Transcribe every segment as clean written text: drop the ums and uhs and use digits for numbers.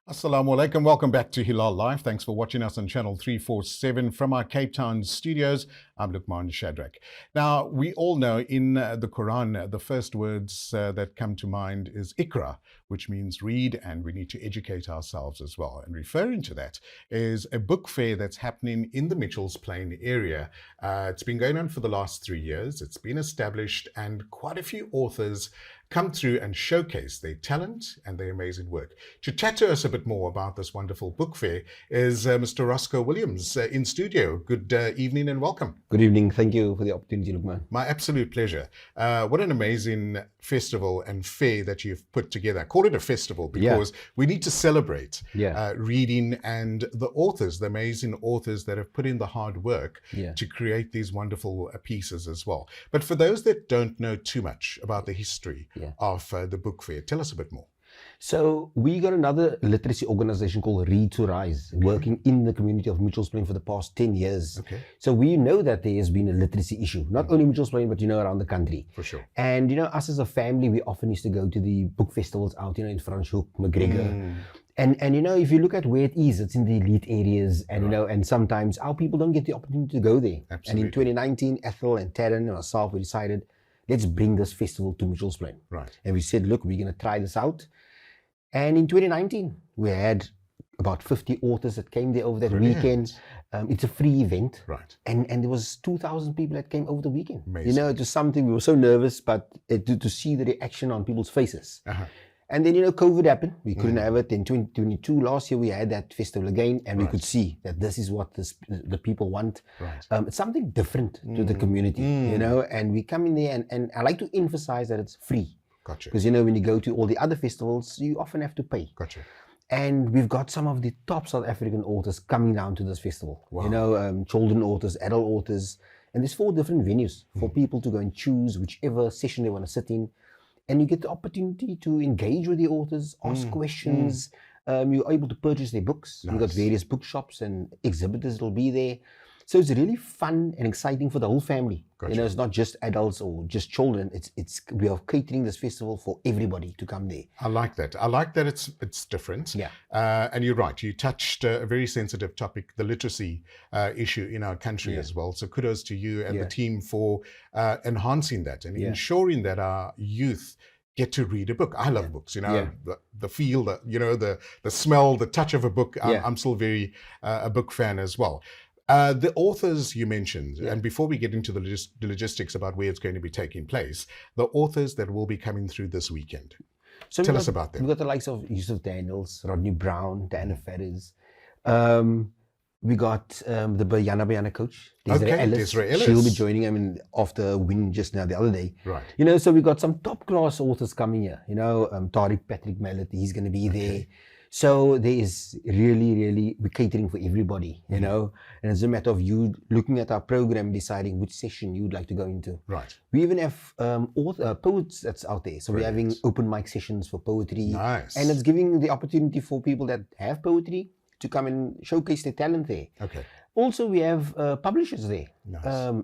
Assalamu alaikum. Welcome back to Hilaal Live. Thanks for watching us on channel 347 from our Cape Town studios. I'm Luqman Shadrack. Now, we all know in the Quran, the first words that come to mind is Iqra, which means read, and we need to educate ourselves as well. And referring to that is a book fair that's happening in the Mitchells Plain area. It's been going on for the last 3 years. It's been established, and quite a few authors come through and showcase their talent and their amazing work. To chat to us a bit more about this wonderful book fair is Mr. Roscoe Williams in studio. Good evening and welcome. Good evening. Thank you for the opportunity, Luqman. My absolute pleasure. What an amazing festival and fair that you've put together. I call it a festival because we need to celebrate reading and the authors, the amazing authors that have put in the hard work to create these wonderful pieces as well. But for those that don't know too much about the history of the book fair, tell us a bit more. So we got another literacy organization called Read to Rise, working in the community of Mitchells Plain for the past 10 years. So we know that there has been a literacy issue, not only Mitchells Plain, but around the country. For sure. And us as a family, we often used to go to the book festivals out, in Franschhoek, McGregor. And if you look at where it is, it's in the elite areas, and and sometimes our people don't get the opportunity to go there. Absolutely. And in 2019, Ethel and Taryn and myself, we decided, let's bring this festival to Mitchells Plain. Right. And we said, look, we're going to try this out. And in 2019, we had about 50 authors that came there over that weekend. It's a free event. Right. And there was 2,000 people that came over the weekend. Amazing. It was something, we were so nervous, but to see the reaction on people's faces. And then, COVID happened. We couldn't have it. In 2022, last year, we had that festival again, and we could see that this is what the people want. It's something different to the community, and we come in there, and I like to emphasize that it's free. Gotcha. Because, when you go to all the other festivals, you often have to pay. Gotcha. And we've got some of the top South African authors coming down to this festival. Wow. Children authors, adult authors. And there's 4 different venues for people to go and choose whichever session they want to sit in. And you get the opportunity to engage with the authors, ask questions. You're able to purchase their books. Nice. We've got various bookshops and exhibitors that will be there. So it's really fun and exciting for the whole family. Gotcha. It's not just adults or just children. We are catering this festival for everybody to come there. I like that. I like that it's different. Yeah. And you're right. You touched a very sensitive topic, the literacy issue in our country as well. So kudos to you and the team for enhancing that and ensuring that our youth get to read a book. I love books, the feel, the smell, the touch of a book. I'm still very a book fan as well. The authors you mentioned, and before we get into the logistics about where it's going to be taking place, the authors that will be coming through this weekend. So tell us about them. We've got the likes of Yusuf Daniels, Rodney Brown, Diana Ferris. We got the Bayana coach, Desiree Ellis. She'll be joining him after a win just now the other day. Right. So we got some top class authors coming here. Tariq Patrick Mallet, he's going to be there. So there is really, we're catering for everybody, and it's a matter of you looking at our program, deciding which session you would like to go into. Right. We even have poets that's out there. So we're having open mic sessions for poetry. Nice. And it's giving the opportunity for people that have poetry to come and showcase their talent there. Okay. Also, we have publishers there,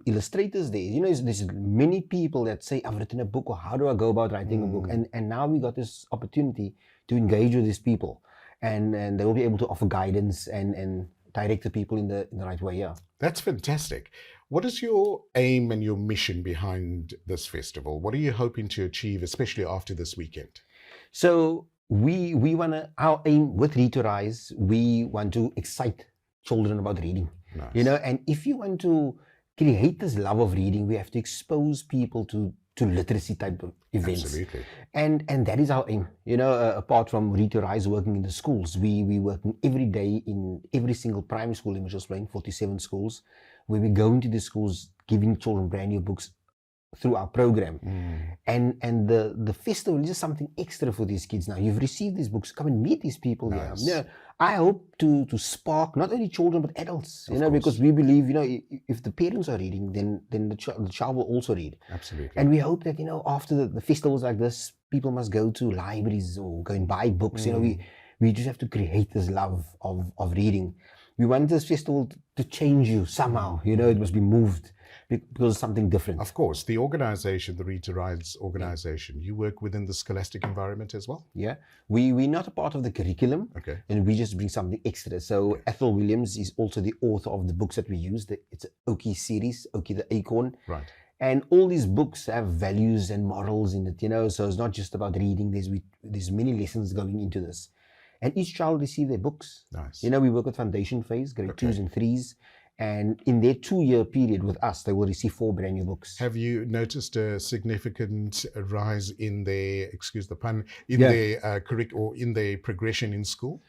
illustrators there. There's many people that say, I've written a book, or how do I go about writing a book? And now we got this opportunity to engage with these people. And they will be able to offer guidance and direct the people in the right way. That's fantastic. What is your aim and your mission behind this festival? What are you hoping to achieve, especially after this weekend? So we want to, our aim with Read to Rise, we want to excite children about reading. Nice. And if you want to create this love of reading, we have to expose people to literacy type of events. Absolutely. And that is our aim. Apart from Read to Rise working in the schools, we working every day in every single primary school in Mitchells Plain, 47 schools, where we go into the schools giving children brand new books through our program. And the festival is just something extra for these kids now. You've received these books, come and meet these people. Nice. I hope to spark not only children but adults, because we believe, if the parents are reading, then the child will also read. Absolutely. And we hope that, after the festivals like this, people must go to libraries or go and buy books. We just have to create this love of reading. We want this festival to change you somehow, it must be moved. because it's something different. Of course, the organization, the Read to Rise organization, you work within the scholastic environment as well? Yeah, we're not a part of the curriculum, Okay. and we just bring something extra. So Roscoe Williams is also the author of the books that we use. It's an Oki series, Oki the Acorn. Right. And all these books have values and morals in it, you know, so it's not just about reading. There's many lessons going into this. And each child receives their books. Nice. You know, we work with foundation phase, grade Okay. 2s and 3s. And in their 2-year period with us, they will receive 4 brand new books. Have you noticed a significant rise in their, excuse the pun, in Yeah. their or in their progression in school?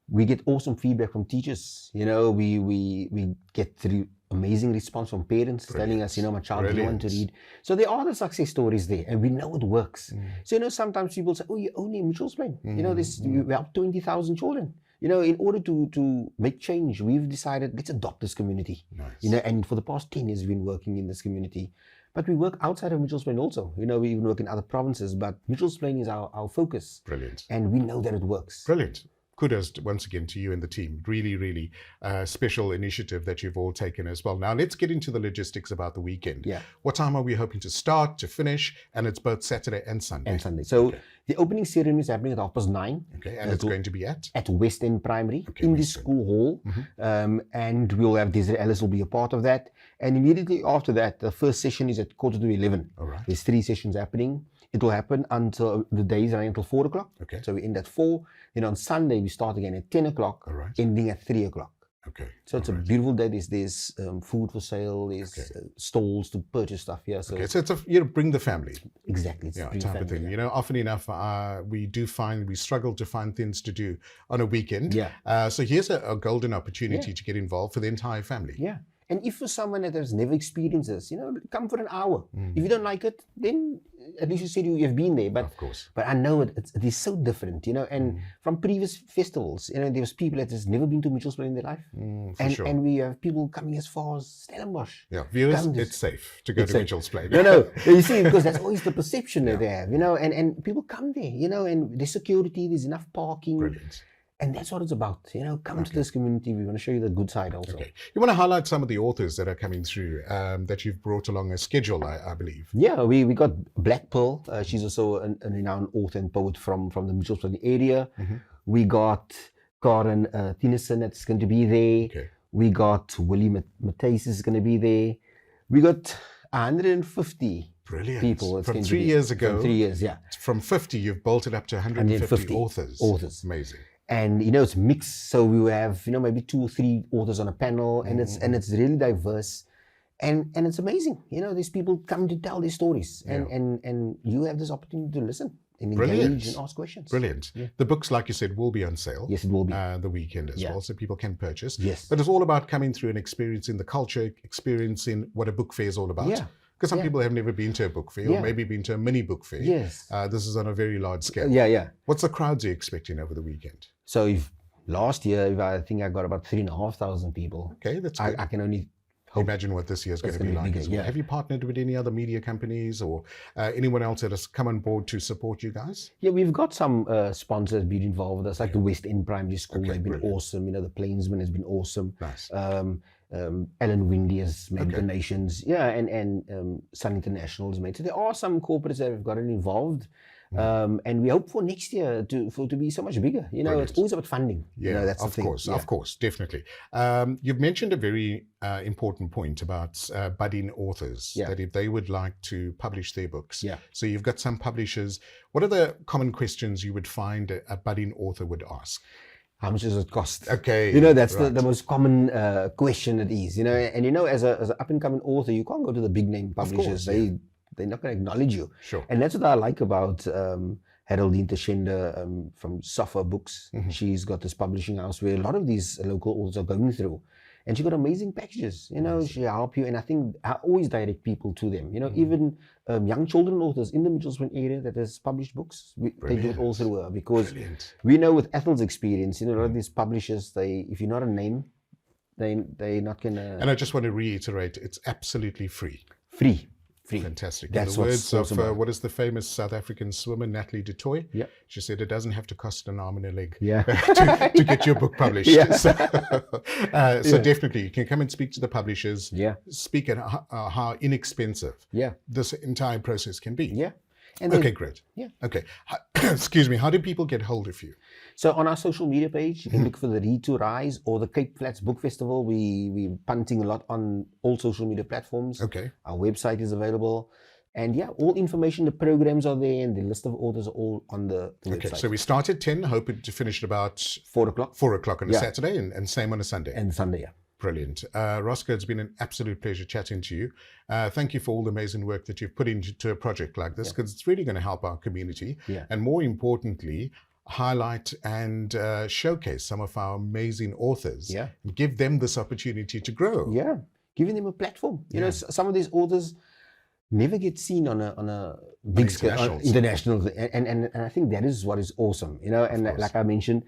We get awesome feedback from teachers. You know, we get through amazing response from parents telling us, you know, my child really want to read. So there are the success stories there, and we know it works. So, you know, sometimes people say, oh, you only Mitchell's Plain. You know, we help 20,000 children. You know, in order to make change, we've decided, let's adopt this community. Nice. You know, and for the past 10 years, we've been working in this community. But we work outside of Mitchell's Plain also. You know, we even work in other provinces, but Mitchell's Plain is our focus. Brilliant. And we know that it works. Brilliant. Kudos once again to you and the team. Really, really special initiative that you've all taken as well. Now, let's get into the logistics about the weekend. Yeah. What time are we hoping to start, to finish? And it's both Saturday and Sunday. And Sunday. So the opening ceremony is happening at 9:30. Okay, and it's going to be at West End Primary in the West End. school hall. And we'll have Desiree Ellis will be a part of that. And immediately after that, the first session is at 11:15. All right. There's 3 sessions happening. It will happen until the days are until 4 o'clock. Okay. So we end at 4. Then on Sunday, we start again at 10 o'clock, All right. ending at 3 o'clock. Okay. So it's a beautiful day. There's food for sale. There's stalls to purchase stuff here. So Okay, so it's bring the family. exactly. It's Yeah, bring type family, of thing. yeah. You know, often enough, we struggle to find things to do on a weekend. Yeah. So here's a golden opportunity to get involved for the entire family. Yeah. And if for someone that has never experienced this, you know, come for an hour. If you don't like it, then at least you said you've been there. But Of course. But I know it is so different, you know. And from previous festivals, you know, there was people that has never been to Mitchell's Plain in their life. For sure. And we have people coming as far as Stellenbosch. Yeah, viewers, Come it's safe to go to safe. Mitchell's Plain. No, you see, because that's always the perception that they have, you know, and people come there, you know, and there's security, there's enough parking. Brilliant. And that's what it's about, you know, come to this community. We want to show you the good side also. Okay. You want to highlight some of the authors that are coming through that you've brought along a schedule, I believe. Yeah, we got Black Pearl. She's also a renowned author and poet from the Mitchell's Plain area. We got Karen Tinnerson that's going to be there. Okay. We got Willie Matthys is going to be there. We got 150 Brilliant. people. That's From going to 3 be- years ago. From 3 years, yeah. From 50, you've built it up to 150 authors. Authors. Amazing. And you know, it's mixed, so we will have, you know, maybe 2 or 3 authors on a panel, and it's really diverse, and it's amazing. You know, these people come to tell their stories, and you have this opportunity to listen and engage and ask questions. Brilliant. The books, like you said, will be on sale. Yes, it will be. The weekend as well, so people can purchase. Yes. But it's all about coming through and experiencing the culture, experiencing what a book fair is all about. Yeah. Because some people have never been to a book fair or maybe been to a mini book fair. Yes. This is on a very large scale. Yeah. What's the crowds you're expecting over the weekend? So if last year, I think I got about 3,500 people. Okay, that's good. I can only Imagine what this year is going to be like bigger, as well. yeah. Have you partnered with any other media companies or anyone else that has come on board to support you guys? Yeah, we've got some sponsors been involved with us, like the West End Primary School. They've been awesome. You know, the Plainsman has been awesome. Nice. Ellen Windy has made donations. Yeah, and Sun International has made. So there are some corporates that have gotten involved. And we hope for next year to be so much bigger. You know, Brilliant. It's always about funding. Yeah, you know, that's of the thing. course, Yeah. of course, definitely. You've mentioned a very important point about budding authors, Yeah. that if they would like to publish their books. Yeah. So you've got some publishers. What are the common questions you would find a budding author would ask? How much does it cost? Okay. You know, that's right. the most common question it is. You know, and you know, as an up and coming author, you can't go to the big name publishers. course, They're not going to acknowledge you. Sure. And that's what I like about Haroldine Tashenda from Safa Books. She's got this publishing house where a lot of these local authors are going through. And she got amazing packages, you know, she help you. And I think I always direct people to them. You know, even young children authors in the Mitchell's Plain area that has published books, they do it all through her. Because Brilliant. we know with Ethel's experience, you know, a lot of these publishers, if you're not a name, they're not going to... And I just want to reiterate, it's absolutely free. Free Free. Fantastic. That's In the what's words awesome of about it. what is the famous South African swimmer Natalie du Toit? Yeah. She said it doesn't have to cost an arm and a leg Yeah. to get your book published. Yeah. So definitely you can come and speak to the publishers, Yeah. speak at how inexpensive Yeah. this entire process can be. Yeah. And Okay, great. Yeah. Okay. Excuse me. How do people get hold of you? So on our social media page, you can look for the Read to Rise or the Cape Flats Book Festival. We're punting a lot on all social media platforms. Okay. Our website is available. And yeah, all information, the programs are there, and the list of authors are all on the website. Okay. So we start at 10, hoping to finish at about 4 o'clock. 4 o'clock on a Yeah. Saturday and same on a Sunday. And Sunday, yeah. Brilliant. Roscoe, it's been an absolute pleasure chatting to you. Thank you for all the amazing work that you've put into a project like this, because it's really going to help our community. Yeah. And more importantly, highlight and showcase some of our amazing authors. Yeah. And give them this opportunity to grow. Yeah. Giving them a platform. You know, some of these authors never get seen on a big scale, international. And I think that is what is awesome. You know, and like I mentioned,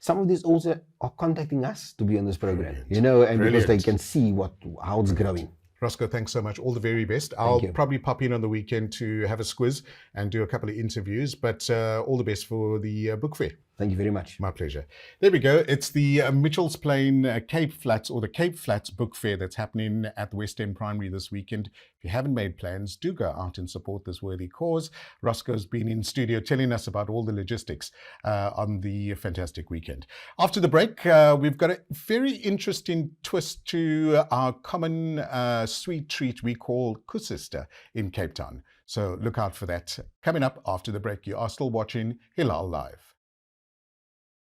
some of these authors are contacting us to be on this program. Brilliant. You know, and because they Brilliant. can see how it's growing. Roscoe, thanks so much. All the very best. I'll you. probably pop in on the weekend to have a squiz and do a couple of interviews, but all the best for the book fair. Thank you very much. My pleasure. There we go. It's the Mitchell's Plain Cape Flats, or the Cape Flats Book Fair, that's happening at the West End Primary this weekend. If you haven't made plans, do go out and support this worthy cause. Roscoe's been in studio telling us about all the logistics on the fantastic weekend. After the break, we've got a very interesting twist to our common sweet treat we call Kusista in Cape Town. So look out for that. Coming up after the break, you are still watching Hilaal Live.